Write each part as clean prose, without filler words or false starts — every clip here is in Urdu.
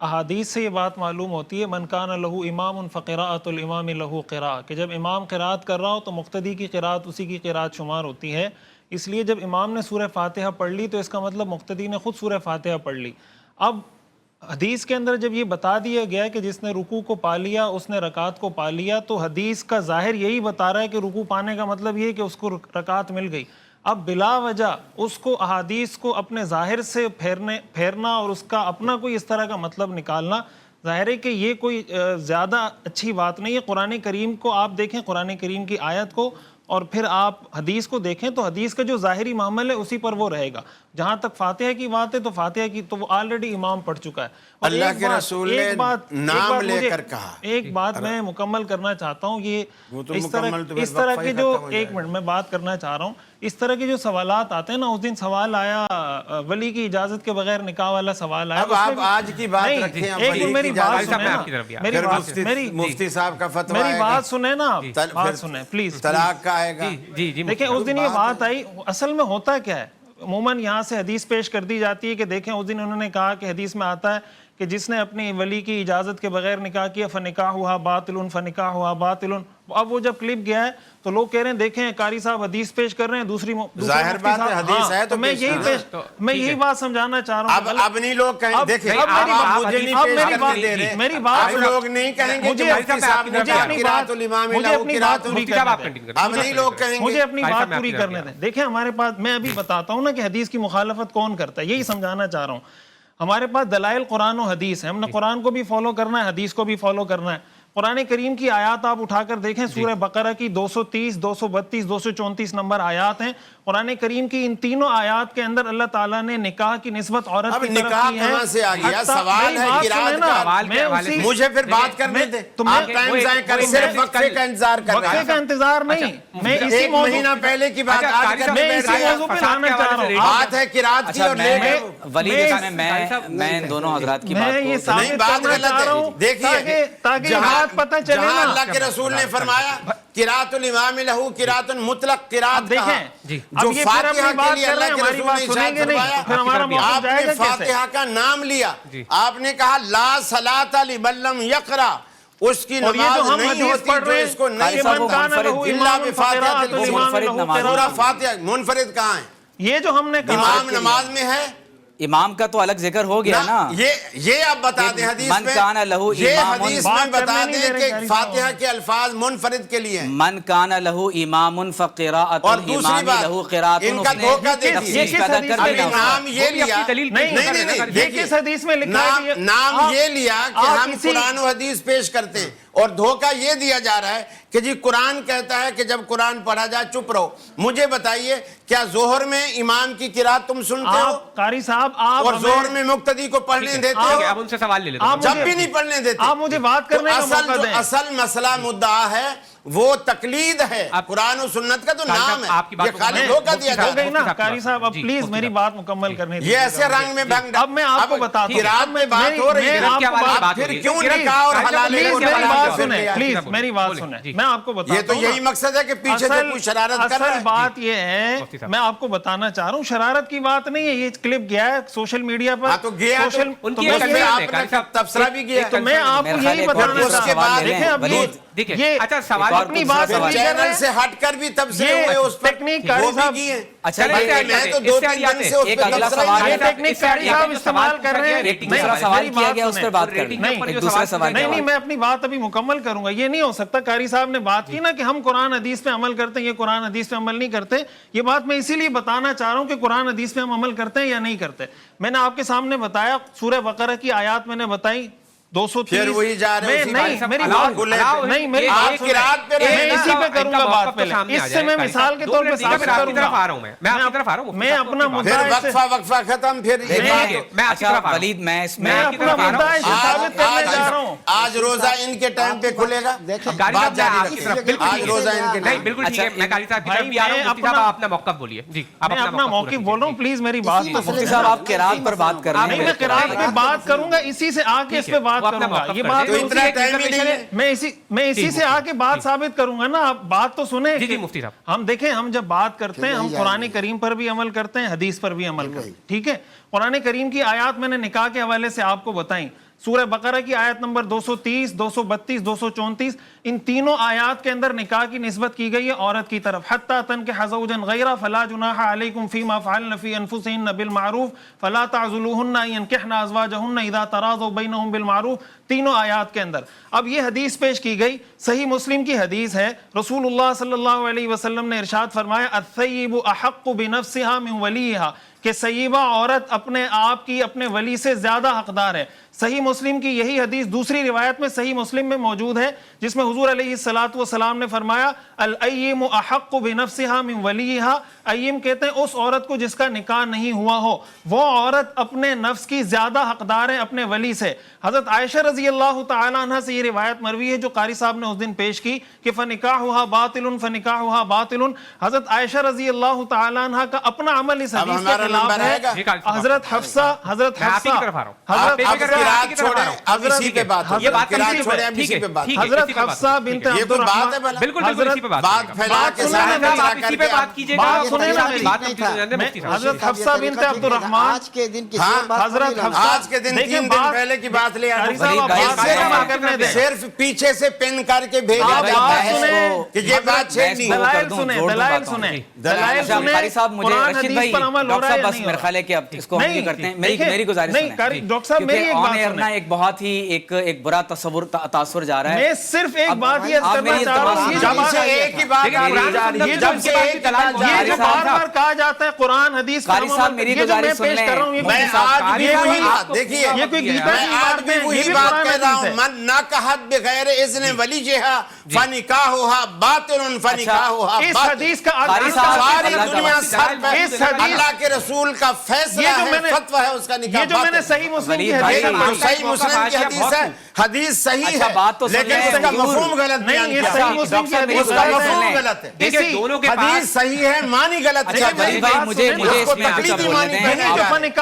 احادیث سے یہ بات معلوم ہوتی ہے من کان لہو امام فقراءۃ الامام لہو قراءۃ، کہ جب امام قرات کر رہا ہو تو مقتدی کی قرات اسی کی قرات شمار ہوتی ہے. اس لیے جب امام نے سورہ فاتحہ پڑھ لی تو اس کا مطلب مقتدی نے خود سورہ فاتحہ پڑھ لی. اب حدیث کے اندر جب یہ بتا دیا گیا کہ جس نے رکوع کو پا لیا اس نے رکعت کو پا لیا، تو حدیث کا ظاہر یہی بتا رہا ہے کہ رکوع پانے کا مطلب یہ کہ اس کو رکعت مل گئی. اب بلا وجہ اس کو احادیث کو اپنے ظاہر سے پھیرنا اور اس کا اپنا کوئی اس طرح کا مطلب نکالنا، ظاہر ہے کہ یہ کوئی زیادہ اچھی بات نہیں ہے. قرآن کریم کو آپ دیکھیں، قرآن کریم کی آیت کو، اور پھر آپ حدیث کو دیکھیں تو حدیث کا جو ظاہری معامل ہے اسی پر وہ رہے گا. جہاں تک فاتحہ کی بات ہے تو فاتحہ کی تو وہ آلریڈی امام پڑھ چکا ہے. اور اللہ کے رسول نے نام لے کر کہا. ایک بات میں مکمل کرنا چاہتا ہوں، یہ اس طرح کے جو ایک منٹ میں بات کرنا چاہ رہا ہوں، اس طرح کے جو سوالات آتے ہیں نا، اس دن سوال آیا ولی کی اجازت کے بغیر نکاح والا سوال آیا. اب آپ آج کی بات رکھیں، میری بات سنیں، مفتی صاحب کا فتویٰ میری بات سنیں نا، بات سنیں پلیز. طلاق کا آئے گا. دیکھیں اس دن یہ بات آئی، اصل میں ہوتا کیا ہے، عموماً یہاں سے حدیث پیش کر دی جاتی ہے کہ دیکھیں اس دن انہوں نے کہا کہ حدیث میں آتا ہے کہ جس نے اپنی ولی کی اجازت کے بغیر نکاح کیا فنکاحھا باطل فنکاحھا باطل. اب وہ جب کلپ گیا ہے تو لوگ کہہ رہے ہیں دیکھیں قاری صاحب حدیث پیش کر رہے ہیں، دوسری ظاہر بات ہے حدیث ہے تو میں یہی بات سمجھانا چاہ رہا ہوں. اب نہیں لوگ کہیں دیکھیں آپ مجھے نہیں پیش کرنے دے رہے، میری بات لوگ نہیں کہیں گے مجھے اپنی بات پوری کرنے دیں. دیکھیں ہمارے پاس، میں ابھی بتاتا ہوں نا کہ حدیث کی مخالفت کون کرتا ہے، یہی سمجھانا چاہ رہا ہوں. ہمارے پاس دلائل قرآن و حدیث ہے، ہم نے قرآن کو بھی فالو کرنا ہے، حدیث کو بھی فالو کرنا ہے. قرآن کریم کی آیات آپ اٹھا کر دیکھیں، سورہ بقرہ کی 230 232 234 نمبر آیات ہیں. قرآن کریم کی ان تینوں آیات کے اندر اللہ تعالیٰ نے نکاح کی نسبت عورت کی طرف کی ہے. کہاں سے آ گیا سوال ہے قرات کا، مجھے پھر بات کرنے دیں. آپ ٹائم ضائع کر صرف وقفے کا انتظار کر رہے ہیں. وقفے کا انتظار نہیں، میں اسی ایک مہینہ پہلے کی بات آج کرنے بیٹھ رہے ہیں. بات ہے قرات کی اور لے گئے ولی میں ان دونوں حضرات کی بات یہ کو ثابت بات کرنا غلط چاہ رہا ہے. ہوں دیکھیے تاکہ بات پتہ چلے جہاں نا. اللہ کے رسول نے فرمایا قرات الامام لہو قرات مطلق قرات کہا، جو فاتحہ کے لیے اللہ کے رسول نے ارشاد فرمایا، آپ نے فاتحہ کا نام لیا، آپ نے کہا لا صلاۃ لمن لم یقرأ، اس کی نماز نہیں ہوتی جو اس کو نہیں پڑھتا الا بفاتحۃ الکتاب. سورہ فاتحہ منفرد کہاں ہے؟ یہ جو ہم نے کہا امام نماز میں ہے، امام کا تو الگ ذکر ہو گیا نا. یہ آپ بتا دیں حدیث من کان لہو میں، یہ امام، حدیث میں بتا دیں کہ فاتحہ کے الفاظ منفرد کے لیے ہیں. من کان لہو امام فقراءۃ اور دوسری الامام بات، لہو قراءۃ، ان کا دھوکہ دیکھیے. اب نام یہ لیا، یہ کس حدیث میں لکھا ہے؟ نام یہ لیا کہ ہم قرآن و حدیث پیش کرتے ہیں، اور دھوکہ یہ دیا جا رہا ہے کہ جی قرآن کہتا ہے کہ جب قرآن پڑھا جائے چپ رہو. مجھے بتائیے کیا ظہر میں امام کی قرات تم سنتے ہو قاری صاحب آپ اور ظہر میں مقتدی کو پڑھنے دیتے ہو؟ اب ان سے سوال لے لیتے ہیں. جب بھی نہیں پڑھنے دیتے. آپ مجھے بات کرنے کا موقع دیں. اصل مسئلہ مدعا ہے وہ تقلید ہے، قرآن و سنت کا تو نام ہے. یہ خالی دھوکہ دیا جا رہا ہے نا. قاری صاحب اب پلیز میری بات مکمل کرنے یہ ایسے رنگ میں بھنگ. اب میں آپ کو بتاتا ہوں، قرات میں بات ہو رہی ہے، پھر کیوں نکاح اور حلال پلیز میری بات سنیں. میں آپ کو بتاتا ہوں، یہ تو یہی مقصد ہے کہ پیچھے سے کوئی شرارت کر رہا ہے. اصل بات یہ ہے، میں آپ کو بتانا چاہ رہا ہوں، شرارت کی بات نہیں ہے. یہ کلپ گیا ہے سوشل میڈیا پر، تو گیا تبصرہ بھی گیا. تو میں آپ کو یہی بتانا چاہتا ہوں. دیکھیں اچھا سوال اپنی بات چینل سے ہٹ کر بھی تبصرے ہوئے اس پر وہ بھی کیے. اچھا میں تو 2-3 دن سے اس پر تبصرہ ٹیکنیک قاری صاحب استعمال کر رہے ہیں. دوسرا سوال کیا گیا اس پر بات کر دوسرا سوال. نہیں میں اپنی بات ابھی مکمل کروں گا. یہ نہیں ہو سکتا قاری صاحب نے بات کی نا کہ ہم قرآن حدیث پہ عمل کرتے ہیں، یہ قرآن حدیث پہ عمل نہیں کرتے. یہ بات میں اسی لیے بتانا چاہ رہا ہوں کہ قرآن حدیث پہ ہم عمل کرتے ہیں یا نہیں کرتے. میں نے آپ کے سامنے بتایا، سورہ بقرہ کی آیات میں نے بتائی 230. پھر وہی جا رہے ہیں. نہیں میری بات نہیں، میری بات میں اسی پہ کروں گا بات پہلے. اس سے میں مثال کے طور پہ ثابت کروں گا. میں اپنا مدعا وقفہ ختم. پھر ولید میں اس میں اپنا مدعا ثابت کرنے جا رہا ہوں. آج روزہ ان کے ٹائم پہ کھلے گا. آج روزہ ان کے ٹائم. بالکل ٹھیک ہے. میں قاری صاحب کی طرف بھی آ رہا ہوں. مفتی صاحب اپنا موقف بولیے. جی میں اپنا موقف بول رہا ہوں، پلیز میری بات تو مفتی صاحب آپ قرات پر بات کر رہے ہیں. نہیں میں قرات پہ بات کروں گا، اسی سے آ کے اس پہ بات کروں گا. یہ بات میں اسی سے آ کے بات ثابت کروں گا نا. آپ بات تو سنیں. جی مفتی صاحب، ہم دیکھیں، ہم جب بات کرتے ہیں ہم قرآن کریم پر بھی عمل کرتے ہیں، حدیث پر بھی عمل کرتے ہیں. ٹھیک ہے، قرآن کریم کی آیات میں نے نکاح کے حوالے سے آپ کو بتائیں. سورہ بقرہ کی آیت نمبر 230, 232, 234, ان تینوں آیات کے اندر نکاح کی نسبت کی گئی ہے عورت کی طرف. حتی تنکح زوجا غیرہ فلا جناح علیکم فیما فعلن فی انفسہن بالمعروف فلا تعضلوہن ان ینکحن ازواجہن اذا تراضوا بینہم بالمعروف. تینوں آیات کے اندر. اب یہ حدیث پیش کی گئی, صحیح مسلم کی حدیث ہے. رسول اللہ صلی اللہ علیہ وسلم نے ارشاد فرمایا الثیب احق بنفسها من ولیہا, کہ سیبہ عورت اپنے آپ کی اپنے ولی سے زیادہ حقدار ہے. صحیح مسلم کی یہی حدیث دوسری روایت میں صحیح مسلم میں موجود ہے, جس میں حضور علیہ السلام نے فرمایا الاییم احق بنفسها من ولیہا. ایم کہتے ہیں اس عورت کو جس کا نکاح نہیں ہوا ہو, وہ عورت اپنے نفس کی زیادہ حقدار ہے اپنے ولی سے. حضرت عائشہ رضی اللہ تعالی عنہ سے یہ روایت مروی ہے جو قاری صاحب نے اس دن پیش کی کہ فنکاحها باطل فنکاحها باطل. حضرت عائشہ رضی اللہ تعالی عنہ کا اپنا عمل اس حدیث کے خلاف ہے. حضرت حفصہ حضرت حفصہ بنت عبد الرحمن بالکل اسی پہ بات حضرت حفصہ بنت عبد الرحمن آج کے دن 3 دن پہلے کی بات لے صرف پیچھے سے پن کر کے بھیجا جاتا ہے کہ یہ بات چھیڑنی. دلائل سنیں قاری صاحب مجھے رشید بھائی ڈاکٹر صاحب بس میرے خیال ہے کہ اب اس کو ہم یہ کرتے ہیں, میری گزارش سنیں ڈاکٹر صاحب میری آن ایئر نا ایک بہت ہی ایک برا تاثر جا رہا ہے. میں صرف ایک بات یہ کرنا چاہ رہا ہوں, جب سے ایک ہی بات یہ جو بار بار کہا جاتا ہے قرآن حدیث قاری صاحب میری گزارش سن لیں. میں آج بھی وہی بات دیکھیے, میں آج بھی وہی بات کہہ رہا ہوں, من نکحت بغیر اذن ولیہا فنکاحها باطل فنکاحها اس حدیث کا ساری دنیا سر پہ اللہ کے رسول کا فیصلہ ہے, فتویٰ ہے, اس کا نکاح. یہ جو میں نے صحیح مسلم کی حدیث صحیح مسلم کی حدیث ہے, حدیث صحیح ہے لیکن اس کا مفہوم غلط بیان کیا ہے. اس کا مفہوم غلط ہے, حدیث صحیح ہے معنی غلط کیا ہے. مجھے اس میں تقلیدی معنی کہنے جا رہے ہیں.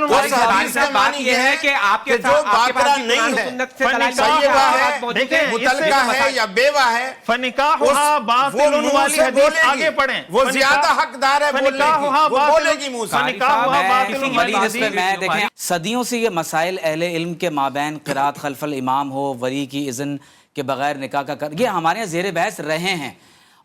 اس حدیث کا معنی یہ ہے کہ جو باقرہ نہیں ہے, سیبہ ہے, متلقہ ہے یا بیوہ ہے, فنکاحها باطل والی حدیث آگے پڑھیں, وہ زیادہ حقدار ہے بولنے کی, وہ بولے گی منہ سے. فنکاحها باطل والی حدیث. میں دیکھیں صدیوں سے یہ مسائل اہل علم کے مابین قرات خلف الامام ہو, ولی کی اذن کے بغیر نکاح کا یہ ہمارے یہاں زیر بحث رہے ہیں,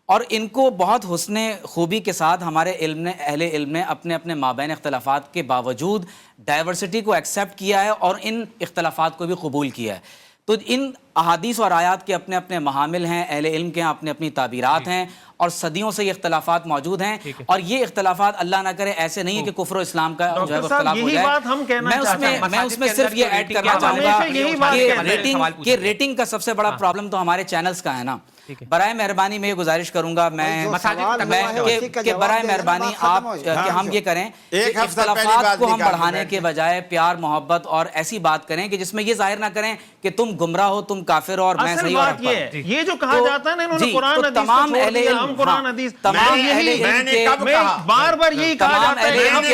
اور ان کو بہت حسن خوبی کے ساتھ ہمارے اہل علم نے اپنے اپنے مابین اختلافات کے باوجود ڈائیورسٹی کو ایکسیپٹ کیا ہے اور ان اختلافات کو بھی قبول کیا ہے. تو ان احادیث اور آیات کے اپنے اپنے محامل ہیں, اہل علم کے اپنے اپنی تعبیرات ہیں, اور صدیوں سے یہ اختلافات موجود ہیں. اور یہ اختلافات اللہ نہ کرے ایسے نہیں ہے کہ کفر و اسلام کا جو ہے اختلاف ہو جائے. میں اس میں صرف یہ ایڈ کرنا چاہوں گا کہ ریٹنگ کا سب سے بڑا پرابلم تو ہمارے چینلز کا ہے نا. برائے مہربانی میں یہ گزارش کروں گا کہ برائے مہربانی آپ کہ ہم یہ کریں کہ اختلافات کو ہم بڑھانے کے بجائے پیار محبت اور ایسی بات کریں کہ جس میں یہ ظاہر نہ کریں کہ تم گمراہ ہو, تم کافر ہو اور میں صحیح اور حق پر. یہ جو کہا جاتا ہے نا انہوں نے قرآن حدیث تمام اہل علم, ہم قرآن حدیث تمام اہل علم کے بار بار یہی کہا جاتا ہے ہم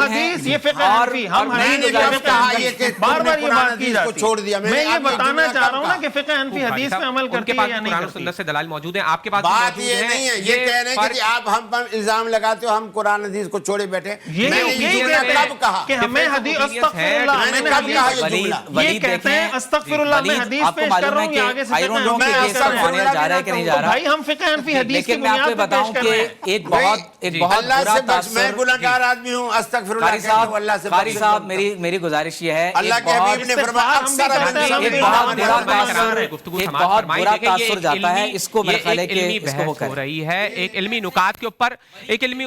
حدیث یہ فقہ حنفی, ہم حدیث بار بار یہ بات کی جاتی ہے. میں یہ بتانا چاہ رہا ہوں نا کہ فقہ حنفی حدیث پہ عمل کرتی ہے یا نہیں کرتی. سنت سے دلائل موجود ہیں آپ کے پاس. بات یہ نہیں ہے, یہ کہہ رہے ہیں کہ آپ ہم پر الزام لگاتے ہو ہم قرآن حدیث کو چھوڑے بیٹھے. میں نے یہ کب کہا کہ ہمیں حدیث استغفر اللہ, میں نے کب کہا یہ جملہ؟ یہ کہتے ہیں استغفر اللہ, میں حدیث پیش کر رہا ہوں یہ آگے سے جا رہا ہے کہ نہیں جا رہا. بھائی ہم فقہ حنفی حدیث کی لیکن میں آپ کو بتاؤں کہ ایک بہت اللہ برا سے بچ, میں تاثر. گناہگار آدمی ہوں, استغفر اللہ کہتا ہوں, اللہ سے قاری صاحب میری گزارش یہ ہے, اللہ کے حبیب نے فرمایا اکثر ایک بہت برا تاثر جاتا ہے. اس کو میرے خیال ہے کہ اس کو ہو رہی ہے ایک علمی نکات کے اوپر, ایک علمی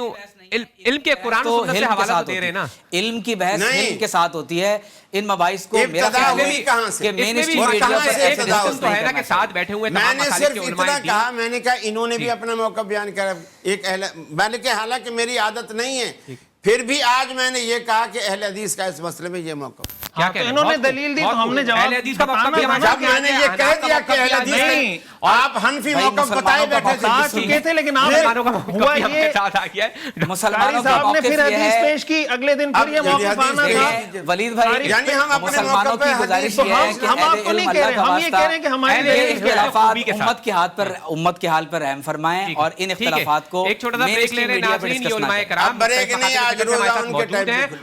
علم کے قرآن و سنت سے حوالہ دے رہے ہیں نا. علم کی بحث علم کے ساتھ ہوتی ہے. ان مباحث کو میرا ابتدا خیال ہوئی کہاں سے, کہ مین اسٹریم میڈیا پر ایک ڈسکس تو ہے نا کہ ساتھ بیٹھے ہوئے میں تمام نے مسالک صرف کے علماء اتنا کہا, میں نے کہا انہوں نے بھی اپنا موقع بیان کرا ایک اہل, بلکہ حالانکہ میری عادت نہیں ہے, پھر بھی آج میں نے یہ کہا کہ اہل حدیث کا اس مسئلے میں یہ موقع. انہوں نے دلیل دی تو ہم نے جواب جب میں نے یہ کہہ دیا کہ اہل حدیث نہیں, آپ حنفی موقف بتائے بیٹھے تھے لیکن ہوا یہ مسلمانوں کا صاحب نے موقف پھر یہ حدیث ہے. پیش کی, اگلے دن پھر یہ موقف آنا تھا. ولید بھائی یعنی ہم اپنے مسلمانوں کی گزارش یہ ہے کہ ہم آپ کو نہیں کہہ رہے, ہم یہ کہہ رہے ہیں کہ ہمارے اختلافات امت کے حال پر رحم فرمائیں, اور ان اختلافات کو ایک چھوٹا سا بریک لے رہے ہیں ناظرین, یہ علماء کرام بریک نہیں, آج روزہ ان کے ٹائم